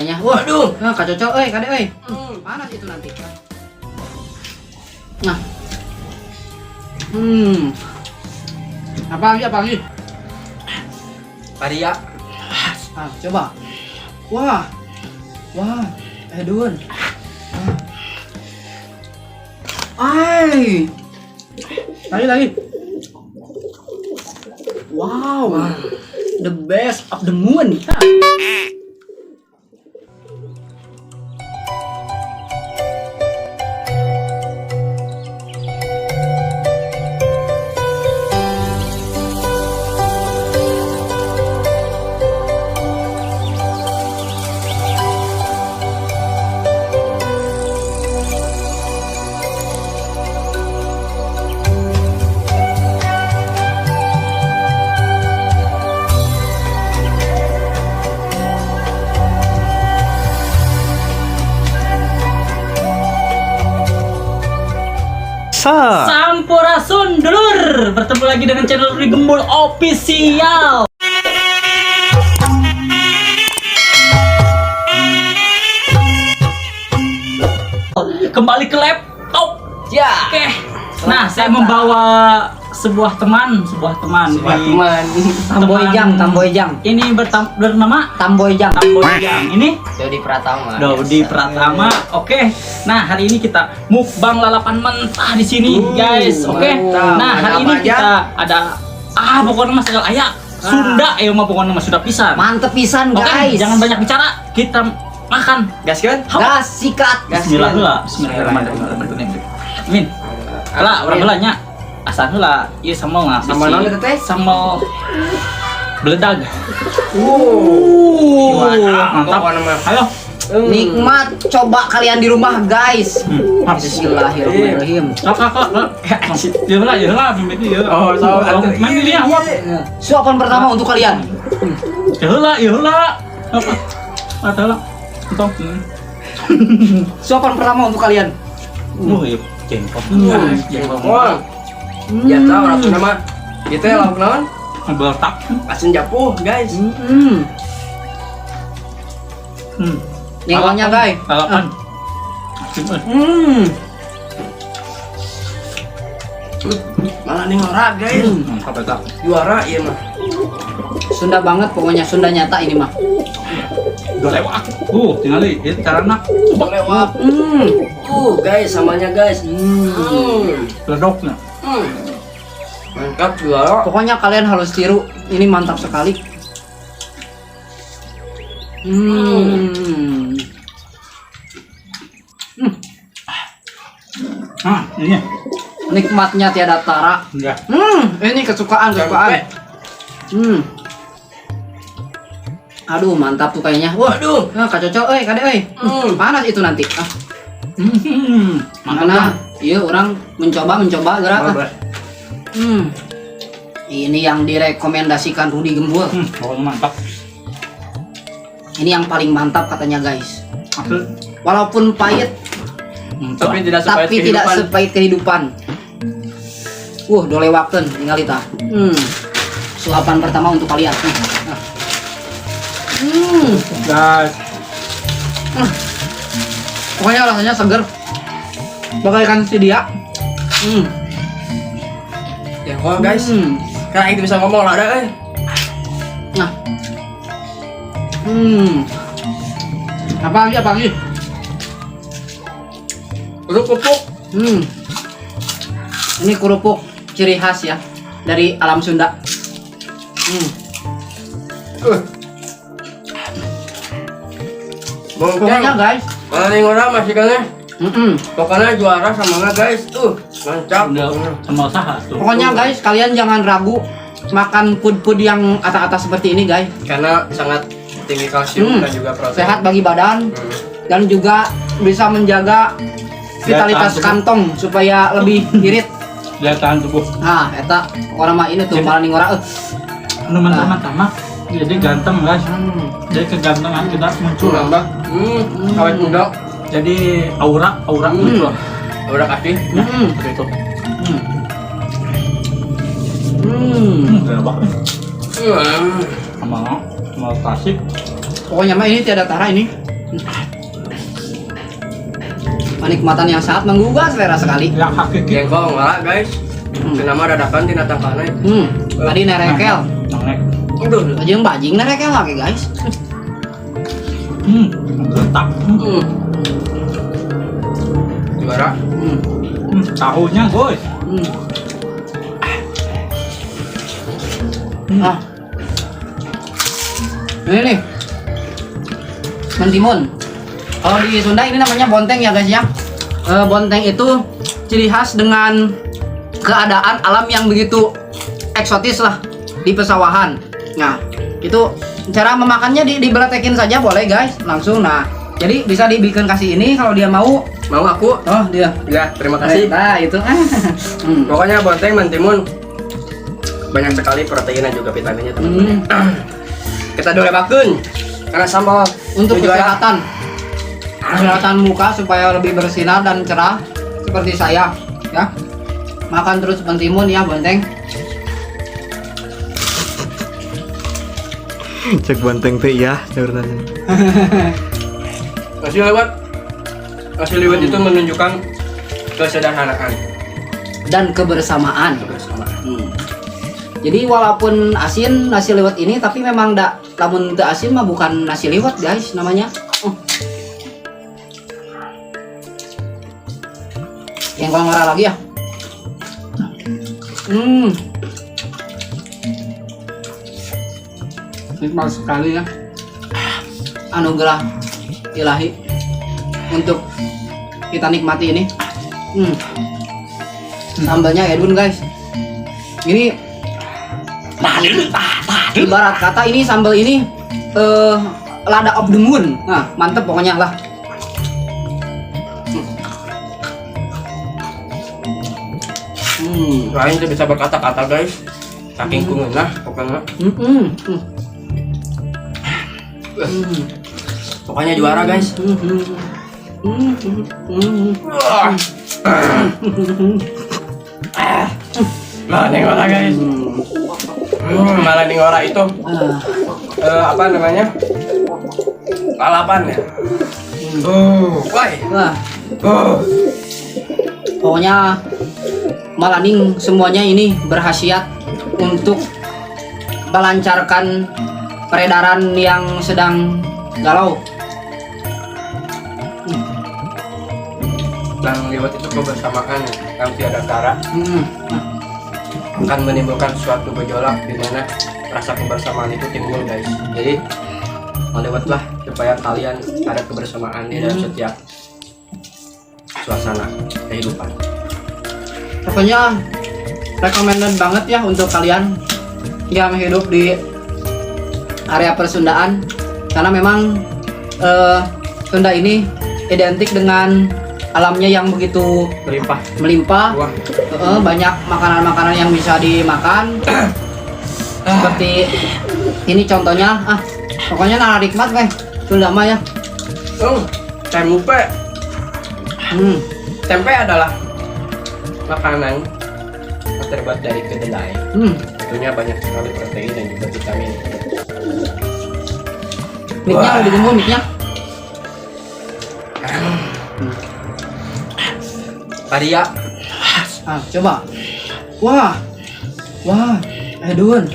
Waduh, Nah, Kak Cocok, Kade, panas itu nanti. Nah, apa lagi? Paria. Coba. Wah, Dun. Lagi. Wow, the best of the moon. Sampurasun dulur, bertemu lagi dengan channel Rudi Gembul Official. Kembali ke laptop. Ya. Oke. Nah, saya membawa sebuah teman. Tamboyjang. Ini bernama Tamboyjang. Ini Dodi Pratama. Oke. Nah, hari ini kita mukbang lalapan mentah di sini, guys. Oke. mantap. Nah, hari Ada ini apa kita ada pokoknya mas segala ayak. Sunda mah pokoknya mas sudah pisan. Mantep pisan, Oke, guys. jangan banyak bicara. Kita makan. Gas kan? Gas sikat. Bismillah heula. Bismillahirrahmanirrahim. Amin. Lah, urang heula nya. Asal heula ieu sambal mah. Sambal naon eta teh? Sambal beledag. Mantap. Ayo. Nikmat, coba kalian di rumah, guys. Bismillahirrahmanirrahim. Ya lah, bimbing ya. Oh, sabar. Main ini ya, wap. Suapan pertama untuk kalian. Ya lah. Apa? Ada lah. Entong. Suapan pertama untuk kalian. Iya, jengkol. Wah. Ya tahu ratu nama. Kita lauk naon? Beletak. Asin japuh, guys. Nyenggolnya, guys. Lalapan. Malah nih ngora, guys. Mantap eta. Juara ieu mah. Sunda banget, pokoknya Sunda nyata ini mah. Udah lewat. Tinggal ieu carana. Lewat. Guys, samanya guys. Ledoknya. Mantap juara. Pokoknya kalian harus tiru. Ini mantap sekali. Ini. Nikmatnya tiada tara. Ya. Ini kesukaan. Aduh, mantap tuh kayaknya. Waduh. Nah, Kak Cocok, Kade, panas itu nanti. Mantap. Mana? Iya, orang mencoba gerak. Ini yang direkomendasikan Rudi Gembul. Pokoknya mantap. Ini yang paling mantap katanya, guys. Asli. Walaupun pahit, Tapi tidak sepahit kehidupan. Dolewakeun tinggal kita. Suapan pertama untuk kalian. Guys. Pokoknya rasanya seger. Bagaikan si dia. Ya, guys. Karena itu bisa ngomong lah ada Nah. Apa lagi? Kerupuk. Ini kerupuk ciri khas ya dari alam Sunda. Pokoknya guys, Malah nih ngora masih kan ya. pokoknya Pokoknya juara sama guys. Mantap. Udah sama usaha tuh. guys, kalian jangan ragu makan food yang atas-atas seperti ini, guys. Karena sangat tinggi kalsium dan juga protein. Sehat bagi badan dan juga bisa menjaga vitalitas kantong supaya lebih irit. Daya tahan tubuh. Nah, eta orang mah ini tuh malah ningora. Teman-teman mah jadi ganteng, guys. Jadi kegantengan kita muncul. Nambah. Awet muda. Jadi aura muncul. Udah kasih. Seperti itu. Enak banget. Sama klasik. Pokoknya mah ini tiada tara ini. Kenikmatan yang sangat menggugah selera sekali. Yang hakiki. Jengkol malah guys. Kenapa dadakan tina tangkana? Tadi nerekel. Nongnek. Aduh. Bajing bajing nerekel lagi guys. Letak. Juara. Tahunya guys. Ini nih mentimun. Kalau di Sunda ini namanya bonteng ya guys ya. Bonteng itu ciri khas dengan keadaan alam yang begitu eksotis lah di pesawahan. Nah itu cara memakannya dibeletekin saja boleh guys langsung. Nah jadi bisa dibikin kasih ini kalau dia mau. Mau aku? Oh dia. Ya, terima kasih. Nah itu. Pokoknya bonteng mentimun banyak sekali protein dan juga vitaminnya teman-teman. Kita dolebakeun karena sambal Untuk juara. kesehatan muka supaya lebih bersinar dan cerah seperti saya ya. Makan terus mentimun ya bonteng. Cek bonteng teh ya, jauran. Nasi liwet itu menunjukkan kesederhanaan Dan kebersamaan. Jadi walaupun asin nasi liwet ini tapi memang lamun teu asin mah bukan nasi liwet guys namanya. Yang ngora lagi ya. Nikmat sekali ya. Anugerah ilahi untuk kita nikmati ini. Sambalnya Edwin guys. Ini ibarat kata ini sambal ini lada of the moon. Nah, mantep pokoknya lah. lain tuh bisa berkata-kata guys saking kungenah pokoknya. Pokoknya juara guys. Malah nengora guys. Malah nengora itu apa namanya? Lalapan ya. Wah. Pokoknya Malaning semuanya ini berkhasiat untuk melancarkan peredaran yang sedang galau. Dan lewat itu kebersamaan yang tiada tara akan menimbulkan suatu gejolak di mana rasa kebersamaan itu timbul guys. Jadi lewatlah supaya kalian ada kebersamaan di dalam setiap suasana kehidupan. Pokoknya recommended banget ya untuk kalian yang hidup di area persundaan karena memang Sunda ini identik dengan alamnya yang begitu melimpah. Banyak makanan-makanan yang bisa dimakan seperti ini contohnya. Pokoknya nara nikmat weh Sunda mah ya. Tempe adalah makanan yang terbuat dari kedelai. Tentunya banyak sekali protein dan juga vitamin. Miknya lebih gemuk miknya. Paria. Coba. Wah. Edun.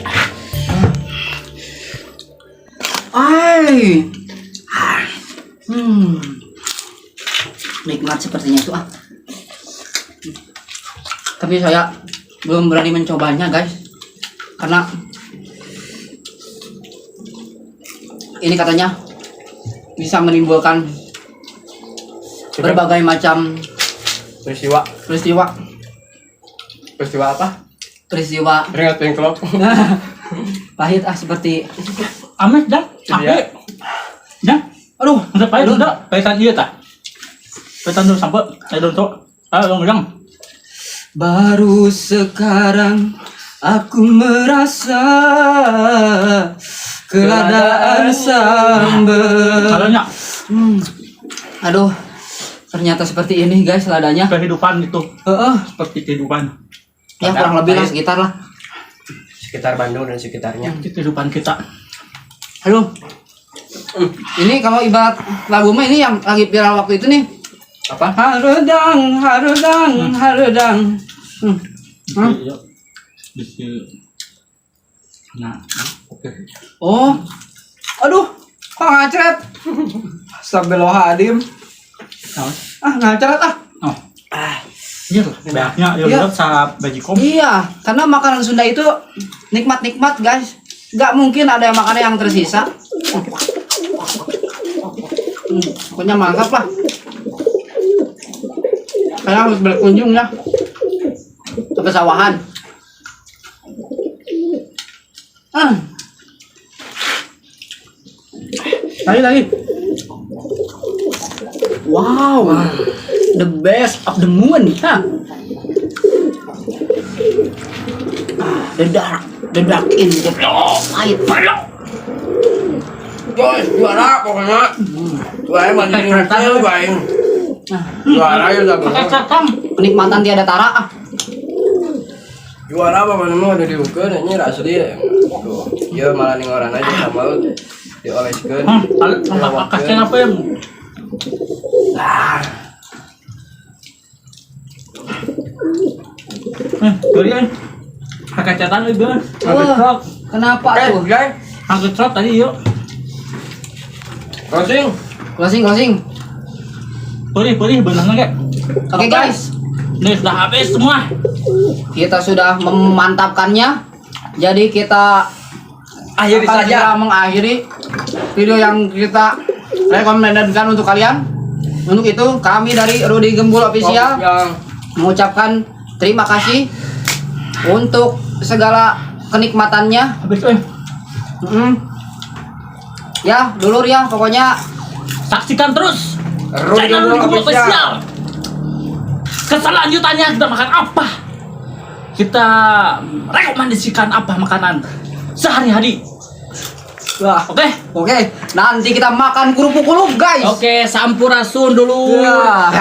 Nikmat sepertinya itu Tapi saya belum berani mencobanya guys karena ini katanya bisa menimbulkan berbagai macam peristiwa apa? Peristiwa Ringat pengklok. pahit seperti Amet dah. Iya. Ya. aduh Udah pahit udah. Pahitan iya tah. Pahitan dulu sampai. Ayo dong. Ayo dong. Baru sekarang aku merasa keadaan sambel. Salahnya. Aduh, ternyata seperti ini guys ladanya. Kehidupan itu. Seperti kehidupan. Ya kurang lebih lah sekitar lah. Sekitar Bandung dan sekitarnya. Kehidupan kita. Aduh, Ini kalau ibarat lagu mah ini yang lagi viral waktu itu nih. Apa? Harudang, harudang, harudang. Nah, oke. Oh, aduh, kok ngacret? Astagfirullahaladzim. Ngacret ah. Oh. Iya tuh, banyak Iya. ya sa bajikom. Iya, karena makanan Sunda itu nikmat-nikmat guys. Gak mungkin ada makanan yang tersisa. Pokoknya mantap lah. Saya harus berkunjung ya ke pesawahan. Lagi. Wow, the best of the moon, ha? The dark in the light. Guys, juara pokoknya. Juara mandi itu baik. Juara ya udah bener. Kenikmatan tiada tara ah. Juara apa mana udah diukur ini asli. Tuh, ya malah ning orang aja sama dioleskeun. Kasih apa ya? Kalian pakai catatan itu kan? Wah, kenapa tuh? Guys, Angkat truk tadi yuk. closing. Closing. Perih benang enggak? Oke guys, Ini sudah habis semua. kita sudah memantapkannya. Jadi kita Akhiri akan saja. segera mengakhiri video yang kita rekomendasikan untuk kalian. Untuk itu kami dari Rudy Gembul Official Yang mengucapkan terima kasih untuk segala kenikmatannya. Habis Ya, dulur ya, pokoknya saksikan terus Rudy channel Gembul Gembul Official. Official. Keselanjutannya kita makan apa? Kita rekomendasikan apa makanan sehari-hari. wah, Oke? oke, nanti kita makan kerupuk guys. Oke, sampurasun dulu. Ya.